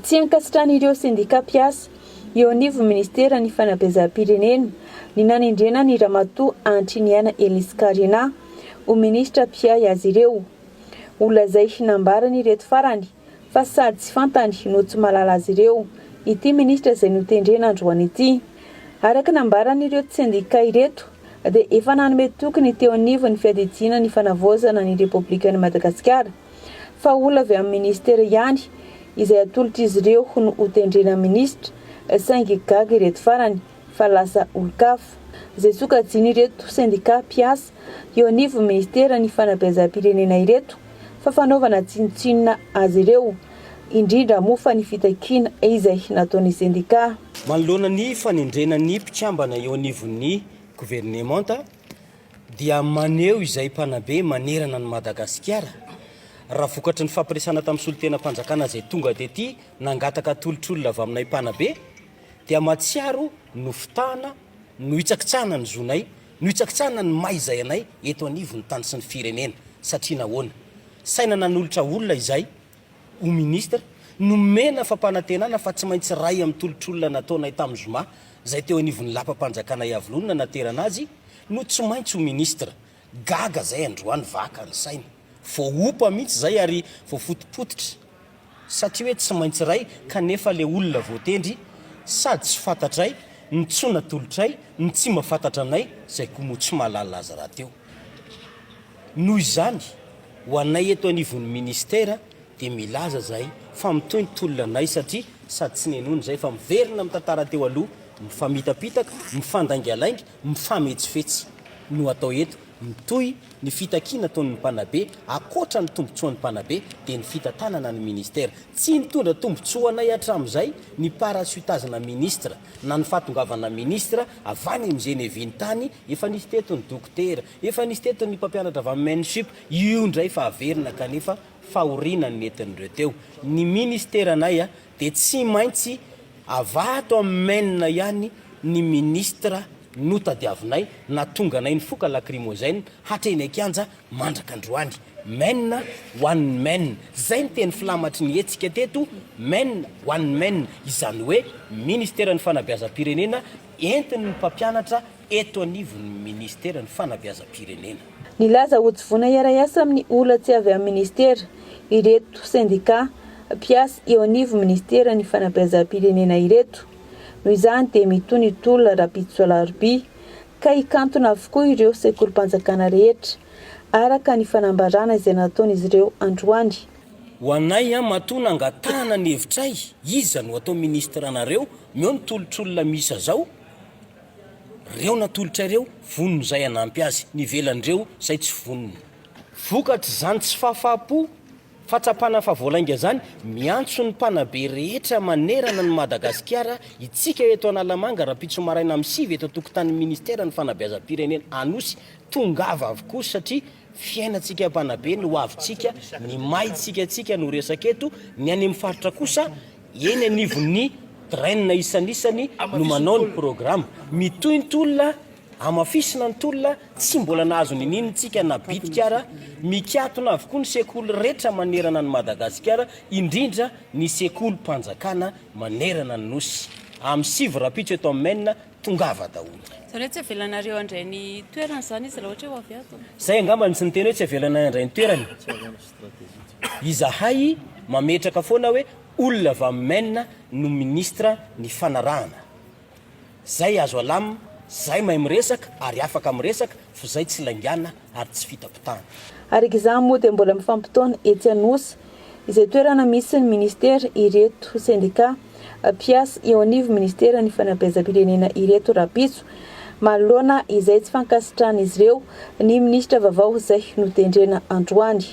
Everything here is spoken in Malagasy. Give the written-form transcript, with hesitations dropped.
Tsy ankasitrahan'ireo sindika mpiasa eo anivo ministera ny fanabeazam-pirenena ny nanindrena ny Ramatoa Antriniana Elisy Karina ho ministra mpiay azy ireo. Olazay nambarany ireto farany fa sady tsy fantany no tsy malala azy ireo ity ministra izay notendrena androany ity. Araka nambaran'ireo sindika ireto dia efa nanome tokony teo anivo ny fiadiana ny fanavaozana ny Repoblikan'i Madagasikara fa olona avy amin'ny ministera ihany izay atolotra izy ireo ho hotendrena ministra saingy gaga ireto farany fa lasa olon-kafa. Izay sokajiana ireto sindika mpiasa eo anivo ministera ny fanabeazam-pirenena ireto fa fanaovana tsinotsinona azy ireo indrindra moa fa ny fitakiana izay nataon'ny sindika. Manoloana ny fanendrena ny mpikambana eo anivon'ny gouvernemanta dia maneho izay mpanabe manerana ny Madagasikara raha vokatry ny fampiresana tamin'ny solon-tenam-panjakana izay tonga tety nangataka tolotr'olona avy aminay mpanabe dia matsiaro no fitahana no hitsakitsahana ny zonay no hitsakitsahana ny maizay anay eto anivony tany sy ny firenena satria nahoana saina nanolotra olona izay ho ministra nomena fampanantenana fa tsy maintsy ray amin'ny tolotr'olona nataonay tamin'ny zoma izay teo anivon'ny lapam-panjakana Iavlonina naterana azy no tsy maintsy ho ministra. Gaga zay androany vaka ny saina voaopa mihitsy zay ary voafotipotitra satria hoe tsy maintsy ray kanefa le olona voatendry sady tsy fantatray ny tsona tolotray ny tsy mahafantatra anay zay koa tsy mahalala azy raha teo. Noho izany ho anay eto anivon'ny ministera dia milaza zay fa mitoy ny tolona anay satria sady tsy nenony zay fa miverina mitantara teo aloha mifamitapitaka mifandaingalaingy mifametsifetsy no atao eto mitoy ny fitakiana ataon'ny mpanabe akoatra ny tombotsoan'ny mpanabe dia ny fitantanana ny ministera tsy nitondra tombotsoa anay hatramin'izay ny parasutazana ministra na ny fahatongavana ministra avany amin'ny Geneviny tany efa nisy teto ny dokotera efa nisy teto ny mpampianatra avy amin'ny menship io ndray fa averina kanefa fahoriana ny netin'ireo teo ny ministera anay dia tsy maintsy avato amin'ny menina ihany ny ministra notadiavinay na tonga anay ny foka lacrymogène hatreny akanja mandraka androany menina ho an'ny menina zay ny teny filamatry ny hetsika teto menina ho an'ny menina izany hoe ministera ny fanabeazam-pirenena entiny ny mpampianatra eto anivon'ny ministera ny fanabeazam-pirenena. Nilaza hotsivona iara-iasa amin'ny olona tsy avy amin'ny ministera ireto sindika mpiasa eo anivo ministera ny fanabeazam-pirenena ireto. Noho izany dia mitony tolona Rapitsoalaroby ka hikantona avokoa ireo sekolim-panjakana rehetra araka ny fanambarana izay nataon'izy ireo androany. Ho anay matona angatana ny hevitray iza no atao ministra anareo meo ny tolotr'olona misa zao reo natolotra ireo vonony zay anampy azy ny velan'ireo zay tsy vonony vokatra zany tsy fahafapo fatsapana favolainga zany miantso ny mpanabe rehetra manerana ny Madagasikara itsika eto Analamanga Rapitsomaraina amin'ny 5 eto tokotany ministera ny fanabeazam-pirenena anosy tongava avokoa satria fiainantsika mpanabe no avintsika ny maitsika no resaka eto ny any amin'ny faritra kosa eny anivon'ny traîne isanisany no manao ny programme mitoy ny tolona amafisina ny tolona tsy mbola nahazo nininitsika na bitikara mikatona avokoa ny sekoly rehetra manerana ny Madagasikara indrindra ny sekoly mpanjakana manerana ny nosy amin'ny 5 rapitso eto amin'ny menina tongava daholo. Zany tsy avelanareo andray ny toerana zany izy raha ohatra hoe ho avy ato. Zay angamba ny tsy niteny hoe tsy avelana andray ny toerany. Izahay mametraka foana hoe olona avy amin'ny menina no ministra ny fanarahana. Zay azo alamina zay mahay miresaka ary afaka miresaka fa zay tsy laingana ary tsy fitapitahana. Araka izany moa dia mbola mifampitaona etsy Anosy izay toerana misy ny ministera ireto sindika mpiasa eo anivo ministera ny fanabeazam-pirenena ireto Rapitso manoloana izay tsy fankasitrahana izy ireo ny ministra vaovao izay notendrena androany.